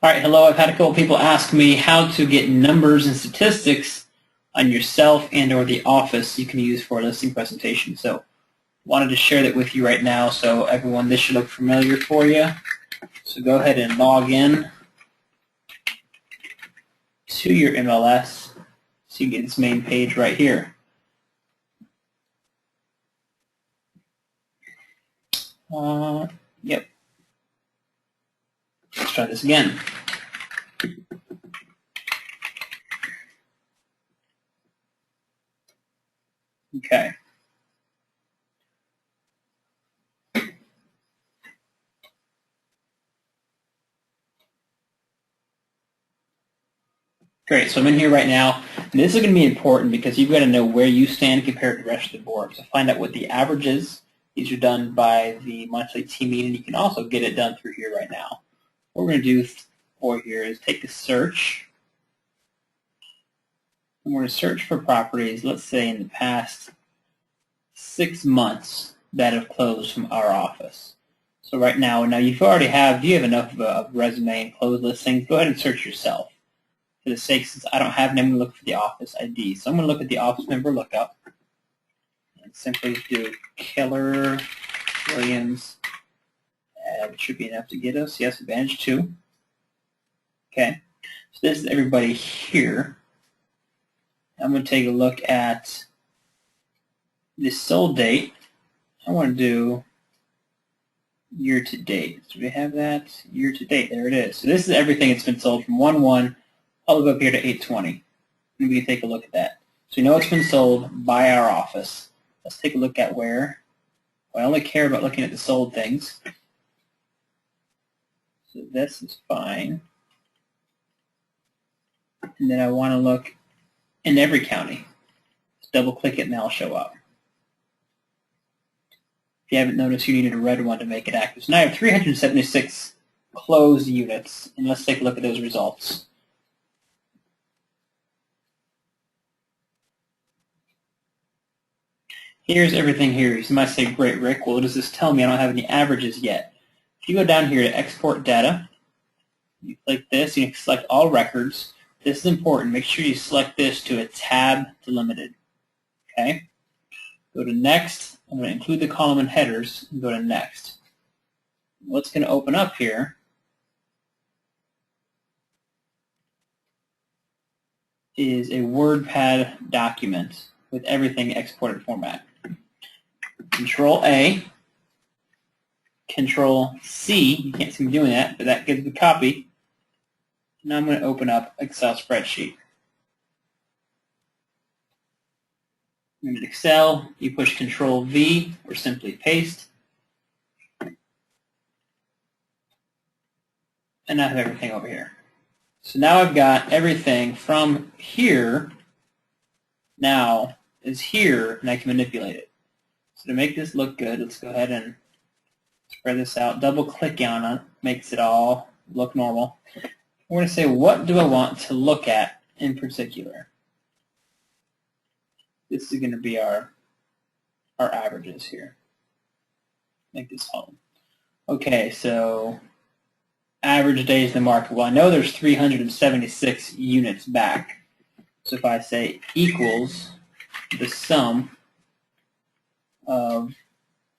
All right, hello. I've had a couple people ask me how to get numbers and statistics on yourself and or the office you can use for a listing presentation. So wanted to share that with you right now. So everyone, this should look familiar for you. So go ahead and log in to your MLS so you get this main page right here. Yep. Let's try this again. Okay. Great, so I'm in here right now, and this is going to be important because you've got to know where you stand compared to the rest of the board. So find out what the average is. These are done by the monthly team meeting. You can also get it done through here right now. What we're going to do for here is take a search, and we're going to search for properties, let's say in the past 6 months that have closed from our office. So right now you you have enough of a resume and closed listings, go ahead and search yourself. For the sake, since I don't have an, I'm going to look for the office ID. So I'm going to look at the office member lookup and simply do Keller Williams. It should be enough to get us. Yes, Advantage 2. Okay. So this is everybody here. I'm going to take a look at the sold date. I want to do year to date. Do we have that? Year to date. There it is. So this is everything that's been sold from 1/1 all the way up here to 8/20. And we can take a look at that. So we know it's been sold by our office. Let's take a look at where. Well, I only care about looking at the sold things. So this is fine. And then I want to look in every county. Just double click it and that'll show up. If you haven't noticed, you needed a red one to make it active. So now I have 376 closed units. And let's take a look at those results. Here's everything here. You might say, great, Rick, well, does this tell me I don't have any averages yet? If you go down here to Export Data, you click this, you can select All Records. This is important. Make sure you select this to a tab delimited. Okay? Go to Next. I'm going to include the column and headers and go to Next. What's going to open up here is a WordPad document with everything exported format. Control A, Control C, you can't see me doing that, but that gives the copy. Now I'm going to open up Excel spreadsheet. In Excel, you push Control V or simply paste. And I have everything over here. So now I've got everything from here now is here, and I can manipulate it. So to make this look good, let's go ahead and spread this out. Double click on it, makes it all look normal. We're going to say, what do I want to look at in particular? This is going to be our averages here. Make this home. Okay, so average days in the market. Well, I know there's 376 units back. So if I say equals the sum of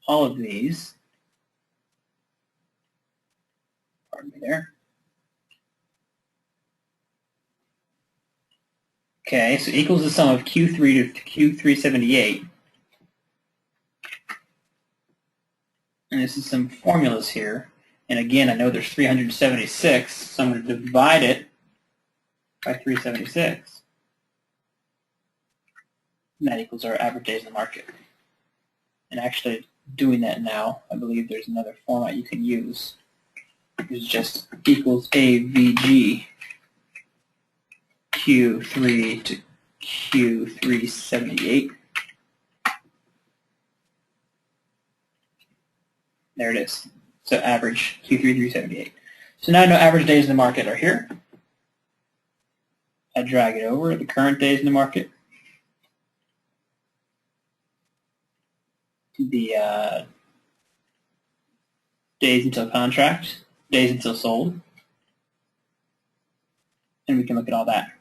all of these, pardon me there. Okay, so equals the sum of Q3 to Q378. And this is some formulas here. And again, I know there's 376, so I'm going to divide it by 376. And that equals our average days in the market. And actually doing that now, I believe there's another format you can use. It's just equals AVG Q3 to Q378. There it is. So average Q3 So now I know average days in the market are here. I drag it over the current days in the market. The days until contract, days until sold. and we can look at all that.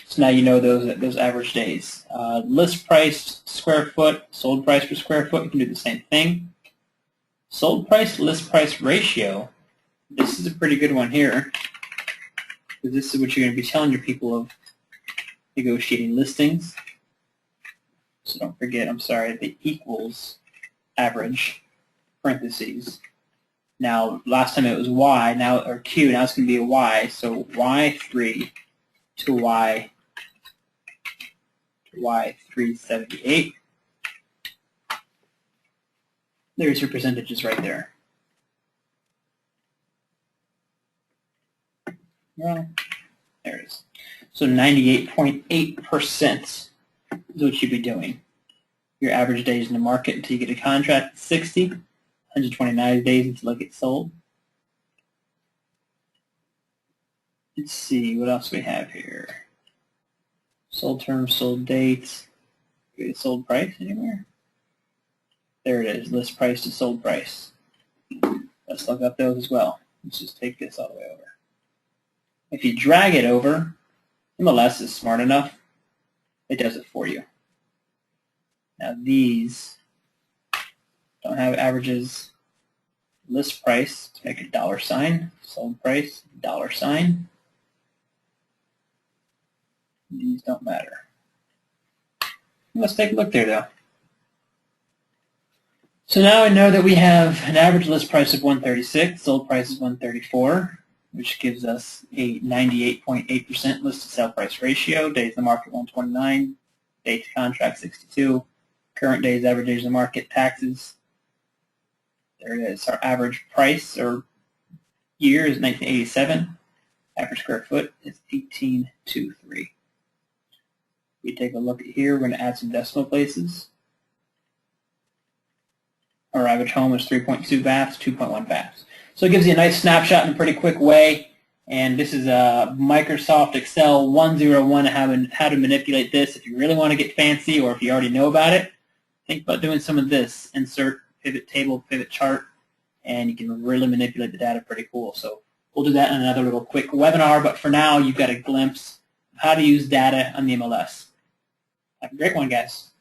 So now you know those average days. List price square foot, sold price per square foot, you can do the same thing. Sold price, list price ratio. This is a pretty good one here, because this is what you're going to be telling your people of negotiating listings. So don't forget, I'm sorry, the equals average, parentheses. Now, last time it was Y, now, or Q, now it's going to be a Y. So Y3 to Y378. There's your percentages right there. Well, there it is. So 98.8% is what you'd be doing. Your average days in the market until you get a contract is 60, 129 days until it gets sold. Let's see, what else we have here? Sold terms, sold dates. Sold price anywhere? There it is, list price to sold price. Let's look up those as well. Let's just take this all the way over. If you drag it over, MLS is smart enough, it does it for you. Now these don't have averages. List price, to make a $sign, sold price, $sign. These don't matter. Let's take a look there though. So now I know that we have an average list price of 136, sold price is 134, which gives us a 98.8% list to sell price ratio, days in the market 129, date to contract 62, current days, average days in the market, taxes. There it is. Our average price or year is 1987. Average square foot is 1823. We take a look at here, we're going to add some decimal places. Our average home is 3.2 baths, 2.1 baths. So it gives you a nice snapshot in a pretty quick way. And this is a Microsoft Excel 101 how to manipulate this. If you really want to get fancy, or if you already know about it, think about doing some of this. Insert pivot table, pivot chart, and you can really manipulate the data pretty cool. So we'll do that in another little quick webinar, but for now you've got a glimpse of how to use data on the MLS. Have a great one, guys.